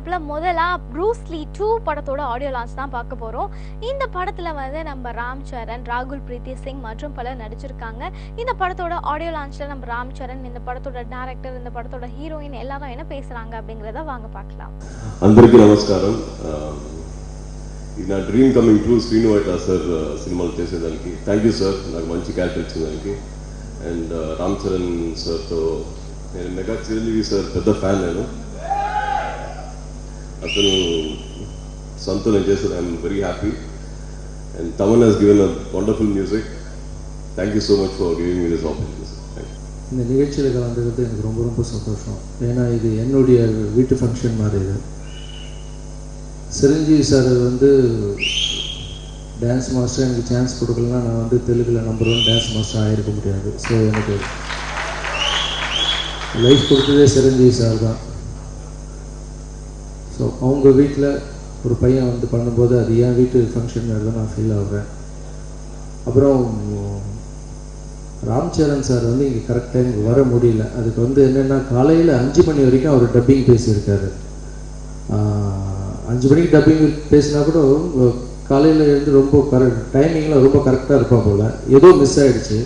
லைனப்ல முதலா ப்ரூஸ் லீ 2 படத்தோட audio launch தான் பார்க்க போறோம். இந்த படத்துல வந்து நம்ம ராம் சரண், ராகுல் பிரீத்தி சிங் மற்றும் பலர் நடிச்சிருக்காங்க. இந்த படத்தோட ஆடியோ லான்ச்ல நம்ம ராம் சரண், இந்த படத்தோட டைரக்டர், இந்த படத்தோட ஹீரோயின் எல்லாரும் என்ன பேசுறாங்க அப்படிங்கறத வாங்க பார்க்கலாம். అందరికీ నమస్కారం. ఇది నా dream coming true. Srinu Vaitla sir సినిమాలు చేసేదానికి థ్యాంక్ యూ సార్, నాకు మంచి క్యారెక్టర్ ఇచ్చేదానికి. అండ్ రామ్ చరణ్ సార్తో నేను మెగా చిరంజీవి సార్ పెద్ద ఫ్యాన్. నేను అతను సొంత నేను చేశాను. I'm very happy. And Thaman has given a wonderful music. Thank you so much for giving me this opportunity sir. இந்த நிகழ்ச்சியில் கலந்துக்கிறது எனக்கு ரொம்ப ரொம்ப சந்தோஷம். ஏன்னா இது என்னுடைய வீட்டு ஃபங்க்ஷன் மாதிரி. இது சிரஞ்சீவி சார் வந்து டான்ஸ் மாஸ்டர் எனக்கு சான்ஸ் கொடுக்கலன்னா நான் வந்து தெலுங்கில் நம்பர் 1 டான்ஸ் மாஸ்டர் ஆகிருக்க முடியாது. ஸோ எனக்கு லைஃப் கொடுத்ததே சிரஞ்சீவி சார் தான். ஸோ அவங்க வீட்டில் ஒரு பையன் வந்து பண்ணும்போது அது என் வீட்டு ஃபங்க்ஷன் தான் நான் ஃபீல் ஆகுறேன். அப்புறம் ராம் சரண் சார் வந்து இங்கே கரெக்ட் டைமுக்கு வர முடியல. அதுக்கு வந்து என்னென்னா காலையில் 5 மணி வரைக்கும் அவர் டப்பிங் பேசியிருக்காரு. 5 மணிக்கு டப்பிங் பேசினா கூட காலையில் இருந்து ரொம்ப டைமிங்கில் ரொம்ப கரெக்டாக இருப்பான் போல். ஏதோ மிஸ் ஆகிடுச்சு.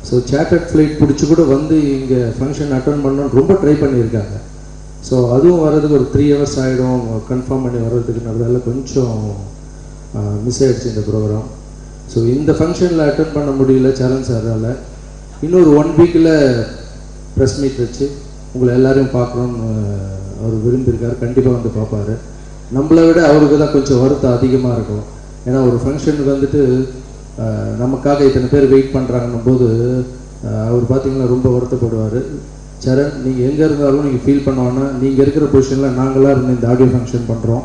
ஸோ சார்ட்டர்ட் ஃப்ளைட் பிடிச்சி கூட வந்து இங்கே ஃபங்க்ஷன் அட்டன் பண்ணணும்னு ரொம்ப ட்ரை பண்ணியிருக்காங்க. ஸோ அதுவும் வர்றதுக்கு ஒரு 3 hours ஆகிடும் கன்ஃபார்ம் பண்ணி வர்றதுக்குன்றதால கொஞ்சம் மிஸ் ஆகிடுச்சு இந்த ப்ரோக்ராம். ஸோ இந்த ஃபங்க்ஷனில் அட்டன் பண்ண முடியல சரண் சாரால். இன்னொரு 1 வீக்கில் ப்ரெஸ் மீட் வச்சு உங்களை எல்லோரையும் பார்க்கணுன்னு அவர் விரும்பியிருக்கார். கண்டிப்பாக வந்து பார்ப்பார். நம்மளை விட அவருக்கு தான் கொஞ்சம் வருத்தம் அதிகமாக இருக்கும். ஏன்னா ஒரு ஃபங்க்ஷனுக்கு வந்துட்டு நமக்காக இத்தனை பேர் வெயிட் பண்ணுறாங்கன்னும் போது அவர் பார்த்திங்கன்னா ரொம்ப வருத்தப்படுவார். சரண், நீங்கள் எங்கே இருந்தாலும் நீங்கள் ஃபீல் பண்ணுவாங்கன்னா நீங்கள் இருக்கிற பொசிஷனில் நாங்களாக இருந்து இந்த ஆடியோ ஃபங்க்ஷன் பண்ணுறோம்.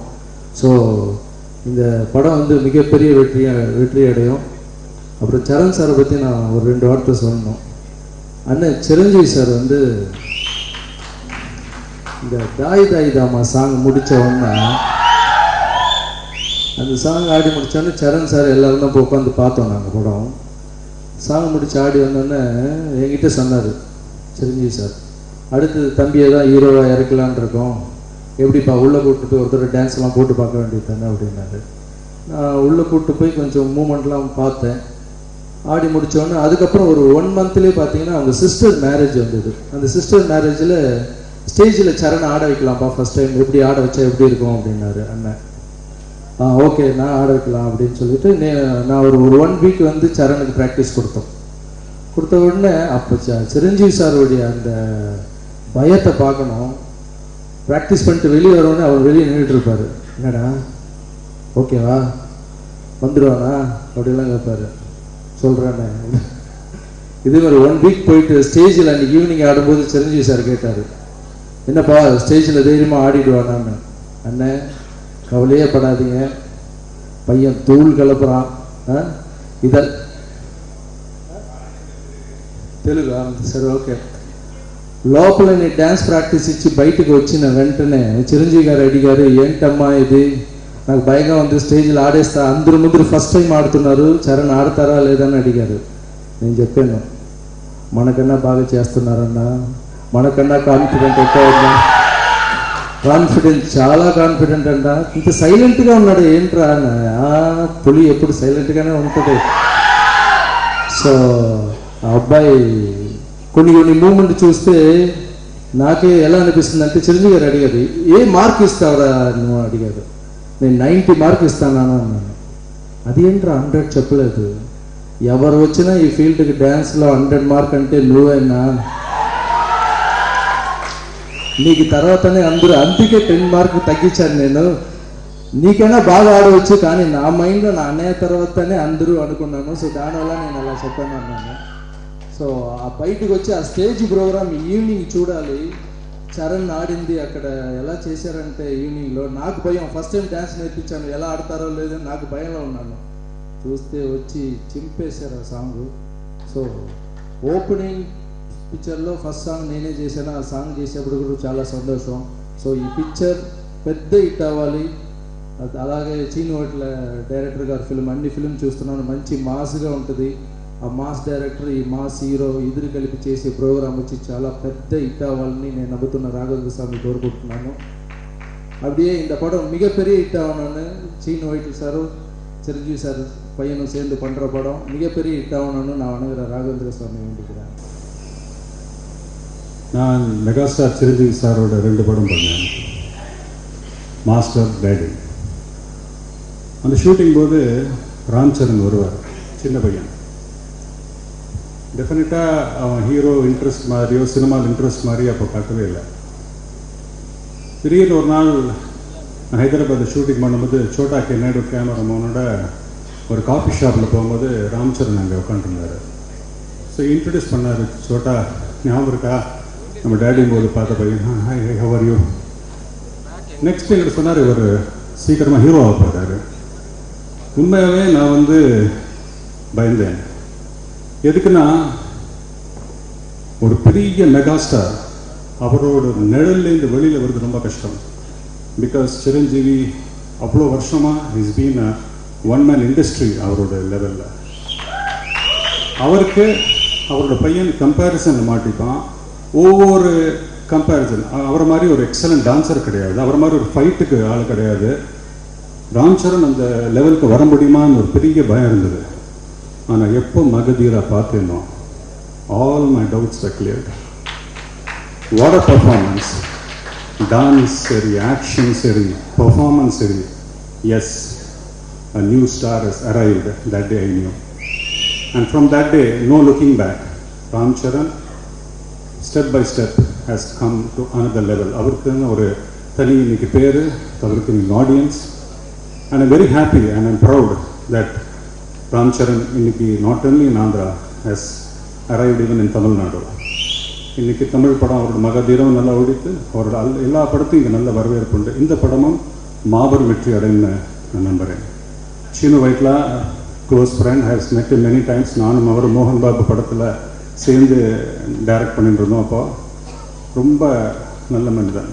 ஸோ இந்த படம் வந்து மிகப்பெரிய வெற்றி அடையும். அப்புறம் சரண் சாரை பற்றி நான் ஒரு 2 வார்த்தை சொல்லணும். அண்ணன் சிரஞ்சீவி சார் வந்து இந்த தாய் தாய் தாமா சாங் முடித்த உடனே அந்த சாங் ஆடி முடித்தோடனே சரண் சார் எல்லோரும் தான் உட்காந்து பார்த்தோம். நாங்கள் படம் சாங் முடித்து ஆடி வந்தோடனே என்கிட்ட சொன்னார் சிரஞ்சீவி சார், அடுத்து தம்பியை தான் ஹீரோவாக இறக்கலான் இருக்கோம், எப்படிப்பா உள்ளே கூப்பிட்டு போய் ஒருத்தர் டான்ஸ்லாம் போட்டு பார்க்க வேண்டியது தானே அப்படின்னாரு. நான் உள்ளே கூப்பிட்டு போய் கொஞ்சம் மூமெண்ட்லாம் பார்த்தேன். ஆடி முடித்தோடனே அதுக்கப்புறம் ஒரு 1 monthலேயே பார்த்தீங்கன்னா அவங்க சிஸ்டர் மேரேஜ் வந்தது. அந்த சிஸ்டர் மேரேஜில் ஸ்டேஜில் சரண் ஆட வைக்கலாம்ப்பா ஃபஸ்ட் டைம், எப்படி ஆட வச்சா எப்படி இருக்கும் அப்படின்னாரு அண்ணன். ஓகே நான் ஆட வைக்கலாம் அப்படின்னு சொல்லிட்டு நான் ஒரு 1 வீக் வந்து சரணுக்கு ப்ராக்டிஸ் கொடுத்த உடனே அப்போ சிரஞ்சீவி சாருடைய அந்த பயத்தை பார்க்கணும். ப்ராக்டிஸ் பண்ணிட்டு வெளியே வரவுடனே அவர் வெளியே நின்றுட்டு இருப்பார். என்னடா ஓகேவா வந்துடுவானா அப்படிலாம் கேட்பாரு. சொல்கிறேண்ணே இதே மாதிரி 1 வீக் போயிட்டு ஸ்டேஜில் அன்றைக்கி ஈவினிங் ஆடும்போது சிரஞ்சீவி சார் கேட்டார், என்னப்பா ஸ்டேஜில் தைரியமாக ஆடிடுவானான்னு. அண்ணன் கவலையே படாதீங்க, பையன் தூள் கலப்புறான். இதழ் తెలుగు సరే ఓకే. లోపల నేను డ్యాన్స్ ప్రాక్టీస్ ఇచ్చి బయటకు వచ్చిన వెంటనే చిరంజీవి గారు అడిగారు, ఏంటమ్మా ఇది నాకు భయంగా ఉంది, స్టేజ్లో ఆడేస్తా, అందరూ ముందు ఫస్ట్ టైం ఆడుతున్నారు, చరణ్ ఆడతారా లేదని అడిగారు. నేను చెప్పాను, మనకన్నా బాగా చేస్తున్నారన్నా, మనకన్నా కాన్ఫిడెంట్ ఎక్కువ ఉందా, కాన్ఫిడెంట్ చాలా కాన్ఫిడెంట్ అంట. ఇంత సైలెంట్గా ఉన్నాడు ఏంట్రా అన్న. పులి ఎప్పుడు సైలెంట్గానే ఉంటుంది. సో ఆ అబ్బాయి కొన్ని మూమెంట్ చూస్తే నాకే ఎలా అనిపిస్తుంది అంటే, చిరంజీవి గారు అడిగారు, ఏ మార్క్ ఇస్తావురా నువ్వు అడిగారు. నేను 90 మార్క్ ఇస్తానా అన్నాను. అదేంట్రా 100 చెప్పలేదు. ఎవరు వచ్చినా ఈ ఫీల్డ్కి డ్యాన్స్లో 100 మార్క్ అంటే నువ్వేనా, నీకు తర్వాతనే అందరూ, అందుకే 10 మార్క్ తగ్గించాను నేను, నీకైనా బాగా ఆడవచ్చు కానీ నా మైండ్లో నా అన్నయ్య తర్వాతనే అందరూ అనుకున్నాను. సో దానివల్ల నేను అలా చెప్పాను అన్నాను. సో ఆ బయటకు వచ్చి ఆ స్టేజ్ ప్రోగ్రామ్ ఈవినింగ్ చూడాలి. చరణ్ ఆడింది అక్కడ ఎలా చేశారంటే ఈవినింగ్లో నాకు భయం. ఫస్ట్ టైం డ్యాన్స్ నేర్పించాను, ఎలా ఆడతారో లేదని నాకు భయంలో ఉన్నాను. చూస్తే వచ్చి చింపేశారు ఆ సాంగ్. సో ఓపెనింగ్ పిక్చర్లో ఫస్ట్ సాంగ్ నేనే చేశాను. ఆ సాంగ్ చేసేప్పుడు కూడా చాలా సంతోషం. సో ఈ పిక్చర్ పెద్ద హిట్ అవ్వాలి. అలాగే చీను వైట్ల డైరెక్టర్ గారి ఫిల్మ్, అన్ని ఫిల్మ్ చూస్తున్నాను, మంచి మాస్గా ఉంటుంది. ఆ మాస్ డైరెక్టర్, ఈ మాస్ హీరో ఇద్దరు కలిపి చేసే ప్రోగ్రామ్ వచ్చి చాలా పెద్ద హిట్ అవ్వాలని నేను నమ్ముతున్న రాఘవేంద్ర స్వామి కోరుకుంటున్నాను. அப்படியே இந்த படம் மிகப்பெரிய ஹிட் ஆகணும்னு சீனு வைட்டி சாரும் சிரஞ்சீவி சார் பையனும் சேர்ந்து பண்ணுற படம் மிகப்பெரிய ஹிட் ஆகணும்னு நான் வணங்குற ராகவேந்திர சுவாமி வேண்டிக்கிறேன். நான் மெகாஸ்டார் சிரஞ்சீவி சாரோட 2 படம் பண்ணேன், மாஸ்டர், டேடி. அந்த ஷூட்டிங் போது ராம் சரண் வருவார், சின்ன பையன். டெஃபினட்டாக அவன் ஹீரோ இன்ட்ரெஸ்ட் மாதிரியோ சினிமாவில் இன்ட்ரெஸ்ட் மாதிரியோ அப்போ காட்டவே இல்லை. திடீர்னு ஒரு நாள் ஹைதராபாத் ஷூட்டிங் பண்ணும்போது சோட்டா கே நாயுடு கேமராமேனோட ஒரு காஃபி ஷாப்பில் போகும்போது ராம் சரண் அங்கே உட்காந்துருந்தார். ஸோ இன்ட்ரடியூஸ் பண்ணார், சோட்டா ஞாபகம் இருக்கா நம்ம டேடியும் போது பார்த்த பையன், hi how are you. Next எங்கிட்ட சொன்னார், இவர் சீக்கிரமாக ஹீரோவாக போகிறாரு. உண்மையாகவே நான் பயந்தேன். எதுக்குன்னா ஒரு பெரிய மெகாஸ்டார் அவரோட நிழல்லேருந்து வெளியில் வருது ரொம்ப கஷ்டம். பிகாஸ் சிரஞ்சீவி அவ்வளோ வருஷமாக is been a one man industry அவரோட லெவலில். அவருக்கு அவரோட பையன் கம்பேரிசன் மாட்டிப்பான். ஒவ்வொரு கம்பேரிசன், அவரை மாதிரி ஒரு எக்ஸலண்ட் டான்ஸர் கிடையாது, அவரை மாதிரி ஒரு ஃபைட்டுக்கு ஆள் கிடையாது. ராம் சரண் அந்த லெவலுக்கு வர முடியுமான்னு ஒரு பெரிய பயம் இருந்தது. ஆனால் எப்போ மகதீரா பார்த்தேனோ all my doubts were cleared. What a performance! Dance சரி, ஆக்ஷன் சரி, performance சரி. Yes, a new star has arrived. That day I knew. And from that day, no looking back. Ram Charan, step by step, has come to another level. அவருக்கு ஒரு தனி இன்னைக்கு பேர், அவருக்கு audience. And I'm very happy and I'm proud that Ram Charan இன்னைக்கு not only in Andhra has arrived even in Tamil Nadu. இன்னைக்கு தமிழ் படம் அவரோட மகதீரம் நல்லா ஓடித்து, அவரோட எல்லா படத்தையும் இங்கே நல்ல வரவேற்பு உண்டு. இந்த படமும் மாபெரும் வெற்றி அடைன்னு நான் நம்புகிறேன். சீனு வைட்லா க்ளோஸ் ஃப்ரெண்ட், ஹேஸ் மெட் மெனி டைம்ஸ். நானும் அவர் மோகன் பாபு படத்தில் சேர்ந்து டைரக்ட் பண்ணிட்டு இருந்தோம். அப்போ ரொம்ப நல்ல மனிதன்,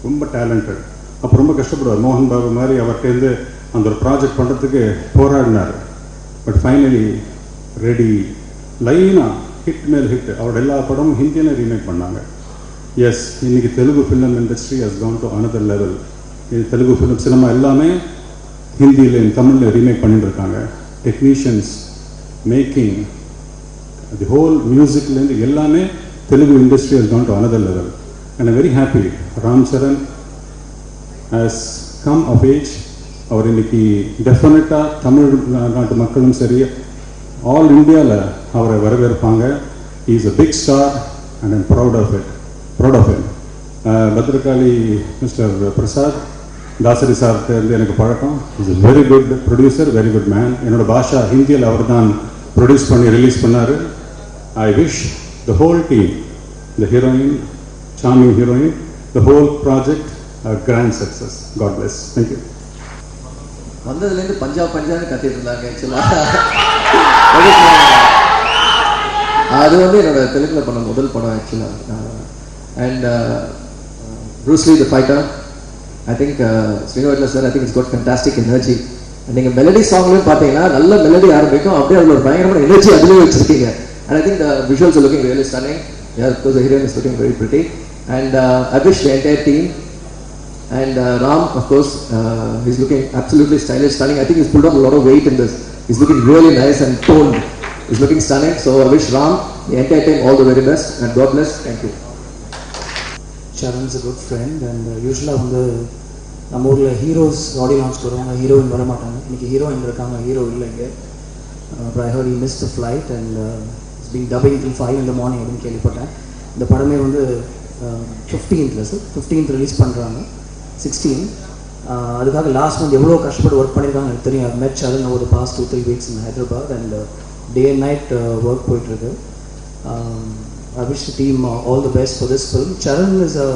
ரொம்ப டேலண்டட். அப்போ ரொம்ப கஷ்டப்படுவார். மோகன் பாபு மாதிரி அவர்கிட்டேருந்து அந்த ஒரு ப்ராஜெக்ட் பண்ணுறதுக்கு போராடினார். பட் ஃபைனலி ரெடி, லைனாக ஹிட் மேல் ஹிட். அவரோட எல்லா படமும் ஹிந்தியில் ரீமேக் பண்ணாங்க. எஸ், இன்னைக்கு Telugu film industry has gone to another level. இது தெலுங்கு ஃபிலிம் சினிமா எல்லாமே ஹிந்தியில் தமிழில் ரீமேக் பண்ணிட்டு இருக்காங்க. டெக்னீஷியன்ஸ், மேக்கிங், தி ஹோல் மியூசிக்லேருந்து எல்லாமே Telugu industry has gone to another level. And I very happy Ram Charan has come of age. அவர் இன்னைக்கு டெஃபினட்டாக தமிழ் நாட்டு மக்களும் சரி, ஆல் இந்தியாவில் அவரை வரவேற்பாங்க. He is a big star and I'm proud of him. Bhadrakali mister Prasad Dasari சார்கிட்ட எனக்கு பழக்கம். Is a very good producer, very good man. என்னோட பாஷா ஹிந்தியில் அவர் தான் ப்ரொடியூஸ் பண்ணி ரிலீஸ் பண்ணார். I wish the whole team, the heroine, charming heroine, the whole project a grand success. God bless. Thank you. வந்ததுலேருந்து பஞ்சாப்னு கத்திட்டு இருந்தாங்க. ஆக்சுவலாக அது என்னோட தெலுங்குல பண்ண முதல் படம் ஆக்சுவலாக. And Bruce Lee the fighter, I think Srinivas sir, I think it's got fantastic energy. நீங்கள் மெலடி சாங்லையும் பார்த்தீங்கன்னா நல்ல மெலடி ஆரம்பிக்கும், அப்படியே அதில் ஒரு பயங்கரமான எனர்ஜி அதுலேயே வச்சிருக்கீங்க. And I think the visuals looking really stunning. Yeah, because the heroine is looking very pretty. And I wish the entire team. And Ram, of course, he's looking absolutely stylish, stunning. I think he's pulled on a lot of weight in this. He's looking really nice and toned. He's looking stunning. So I wish Ram, the entire team, all the very best. And God bless. Thank you. Charan's a good friend. And usually நம்ம ஊரில் heroes ஆடி launch வருவாங்க, heroine வர மாட்டாங்க. இன்னைக்கு heroine இருக்காங்க, hero இல்லைங்க. But I heard he missed the flight and it's been dubbing till 5 in the morning அப்படின்னு கேள்விப்பட்டேன். இந்த படமே 15th ரிலீஸ் பண்ணுறாங்க, 16. அதுக்காக லாஸ்ட் மந்த் எவ்வளோ கஷ்டப்பட்டு ஒர்க் பண்ணியிருக்காங்க எனக்கு தெரியும். I met Charan over the past 2-3 weeks in Hyderabad and day and night work போயிட்டுருக்கு. I wish the team all the best for this film. Charan is a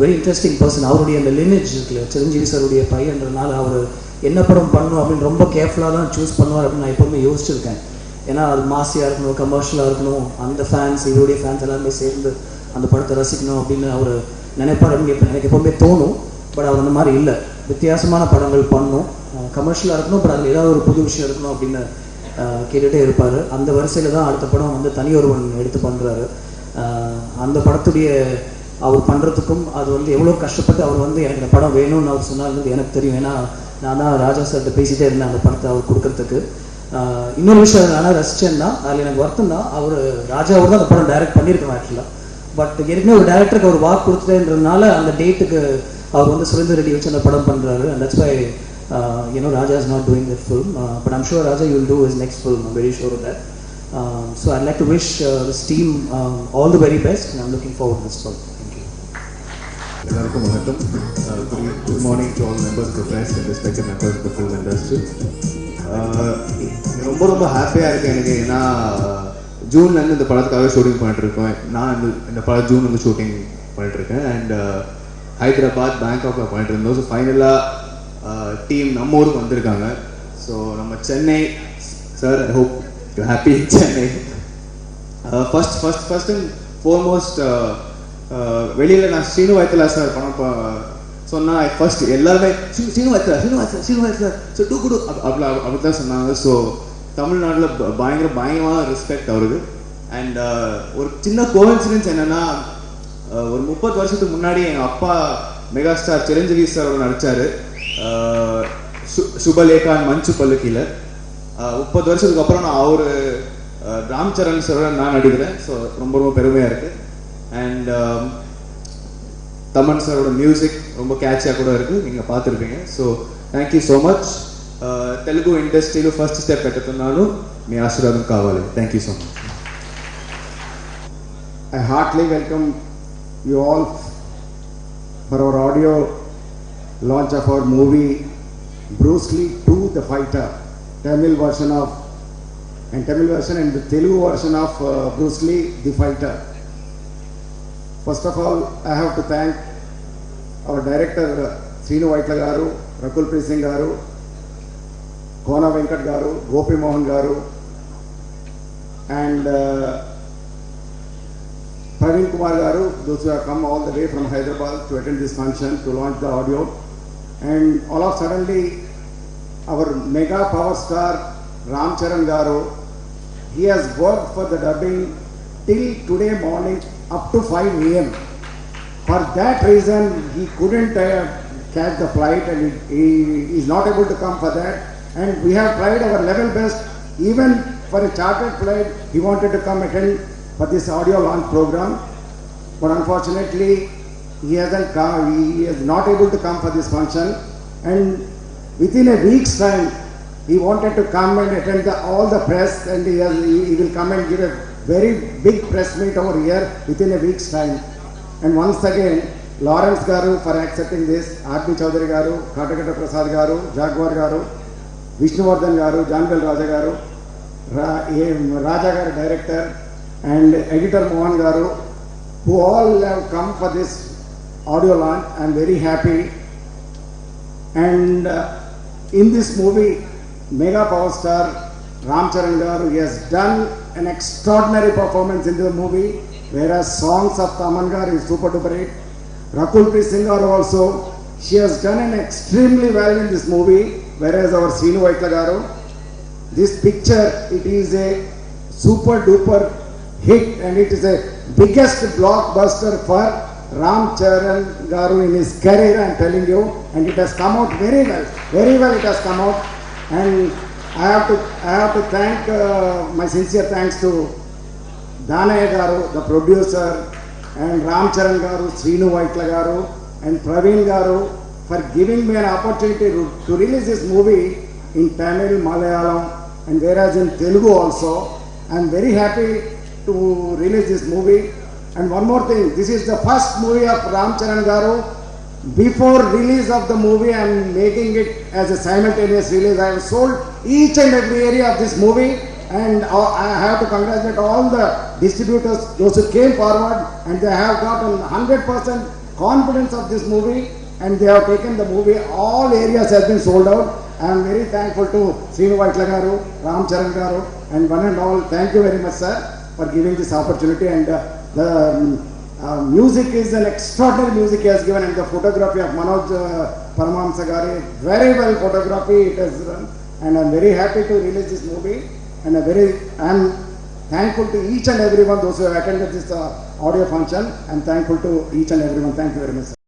very interesting person. அவருடைய அந்த lineage இருக்குல்ல, சிரஞ்சீவி சாருடைய பையன்றனால அவர் என்ன படம் பண்ணணும் அப்படின்னு ரொம்ப கேர்ஃபுல்லாக தான் சூஸ் பண்ணுவார் அப்படின்னு நான் எப்போவுமே யோசிச்சிருக்கேன். ஏன்னா அது மாசியாக இருக்கணும், கமர்ஷியலாக இருக்கணும், அந்த ஃபேன்ஸ் இவருடைய ஃபேன்ஸ் எல்லாருமே சேர்ந்து அந்த படத்தை ரசிக்கணும் அப்படின்னு அவர் நினைப்பார் அப்படின்னு எனக்கு எப்போவுமே தோணும். பட் அவர் அந்த மாதிரி இல்லை, வித்தியாசமான படங்கள் பண்ணணும், கமர்ஷியலாக இருக்கணும், பட் அதில் ஏதாவது ஒரு புது விஷயம் இருக்கணும் அப்படின்னு கேட்டுகிட்டே இருப்பார். அந்த வரிசையில் தான் அடுத்த படம் தனி ஒருவன் எடுத்து பண்ணுறாரு. அந்த படத்துடைய அவர் பண்ணுறதுக்கும் அது வந்து எவ்வளோ கஷ்டப்பட்டு அவர் வந்து எனக்கு இந்த படம் வேணும்னு அவர் சொன்னார்ன்றது எனக்கு தெரியும். ஏன்னா நான் தான் ராஜா சார்கிட்ட பேசிகிட்டே இருந்தேன் அந்த படத்தை அவர் கொடுக்கறதுக்கு. இன்னொரு விஷயம் ஆனால் ரசிச்சேன்னா அதில் எனக்கு வருத்தம் தான், அவர் ராஜாவோட தான் அந்த படம் டைரக்ட் பண்ணியிருக்கணும் ஆக்சுவலாக. பட் ஏற்கனவே ஒரு டேரக்டருக்கு அவர் வாக்கு கொடுத்துட்டேன்றதுனால அந்த டேட்டுக்கு அவர் வந்து சுரேந்தர் ரெட்டி வச்சு அந்த படம் பண்ணுறாரு. And that's why Raja is not doing that film. But I'm sure Raja, you will do his next film. I'm very sure of that. So I'd like to wish this team all the very best, and I'm looking forward to this film. Thank you. Welcome, good morning to all members of the press and respected members of the film industry. ரொம்ப ஹாப்பியாக இருக்கேன் எனக்கு. ஏன்னா ஜூன்லேருந்து இந்த படத்துக்காக shooting பண்ணிட்டுருக்கோம். நான் இந்த படம் ஜூன் வந்து ஷூட்டிங் பண்ணிட்டுருக்கேன். அண்ட் ஹைதராபாத், பேங்காக்ல பண்ணிட்டு இருந்தோம். ஸோ ஃபைனலாக டீம் நம்ம ஊருக்கு வந்திருக்காங்க. ஸோ நம்ம Chennai sir, I hope you happy Chennai. First and foremost வெளியில் நான் ஸ்ரீனு வைத்தலா சார் படம் சொன்னால் ஃபர்ஸ்ட் எல்லாருமே ஸ்ரீனு வைத்தலா ஸோ டூ குடு அப்படி தான் சொன்னாங்க. ஸோ தமிழ்நாட்டில் பயங்கரமான ரெஸ்பெக்ட் அவருக்கு. அண்ட் ஒரு சின்ன கோஇன்சிடென்ஸ் என்னென்னா, ஒரு 30 வருஷத்துக்கு முன்னாடி எங்கள் அப்பா மெகா ஸ்டார் சிரஞ்சீவி சாரோட நடித்தார் சுபலேகா மஞ்சு பல்லுக்கியில். 30 வருஷத்துக்கு அப்புறம் நான் அவர் ராம் சரண் சாரோட நான் நடிக்கிறேன். ஸோ ரொம்ப பெருமையாக இருக்குது. அண்ட் தமன் சாரோட மியூசிக் ரொம்ப கேட்சியாக கூட இருக்குது, நீங்கள் பார்த்துருப்பீங்க. So thank you so much. Telugu ఇండస్ట్రీలో ఫస్ట్ స్టెప్ పెట్టుతున్నాను, మీ ఆశీర్వాదం కావాలి. Thank you so much. I heartily welcome you all for our audio launch of our movie Bruce Lee 2 The Fighter, Tamil version and the Telugu version of Bruce Lee The Fighter. First of all, I have to thank our director Sreenu Vaitla garu, Rakul Preet Singh garu, Kona Venkat garu, Gopi Mohan garu, and Praveen Kumar garu, those who have come all the way from Hyderabad to attend this function to launch the audio. And all of suddenly our mega power star Ram Charan garu, he has worked for the dubbing till today morning up to 5 AM. For that reason he couldn't catch the flight, and he is not able to come for that. And we have tried our level best. Even for a chartered flight he wanted to come attend for this audio launch program, but unfortunately he hasn't come. He is not able to come for this function, and within a week's time he wanted to come and attend all the press, and he will come and give a very big press meet over here within a week's time. And once again, Lawrence garu for accepting this, R.P. Chaudhary garu, Katakata Prasad garu, Jaguar garu, Vishnuvardhan garu, Janvel Raja garu, Raja garu director, and editor Mohan garu, who all have come for this audio launch. I am very happy. And in this movie, mega power star Ram Charan garu, he has done an extraordinary performance in the movie, whereas songs of Taman garu is super duper hit. Rakul Preet Singh garu also, she has done an extremely well in this movie, whereas our Sreenu Vaitla garu, this picture, it is a super duper hit, and it is a biggest blockbuster for Ram Charan garu in his career, I am telling you, and it has come out very well it has come out. And I have to thank my sincere thanks to Danaya garu, the producer, and Ram Charan garu, Sreenu Vaitla garu, and Praveen garu for giving me an opportunity to release this movie in Tamil, Malayalam, and whereas in Telugu also. I am very happy to release this movie. And one more thing, this is the first movie of Ram Charan garu. Before release of the movie, I am making it as a simultaneous release. I have sold each and every area of this movie, and I have to congratulate all the distributors, those who came forward, and they have gotten 100% confidence of this movie, and they have taken the movie. All areas have been sold out. I am very thankful to Sreenu Vaitla garu, Ram Charan garu, and one and all. Thank you very much, sir, for giving this opportunity. And the music is an extraordinary music he has given, and the photography of Manoj Paramahamsa garu, very well photography it has done, and I am very happy to release this movie. And I am Thankful to each and everyone, those who have attended this audio function. I'm thankful to each and everyone. Thank you very much, sir.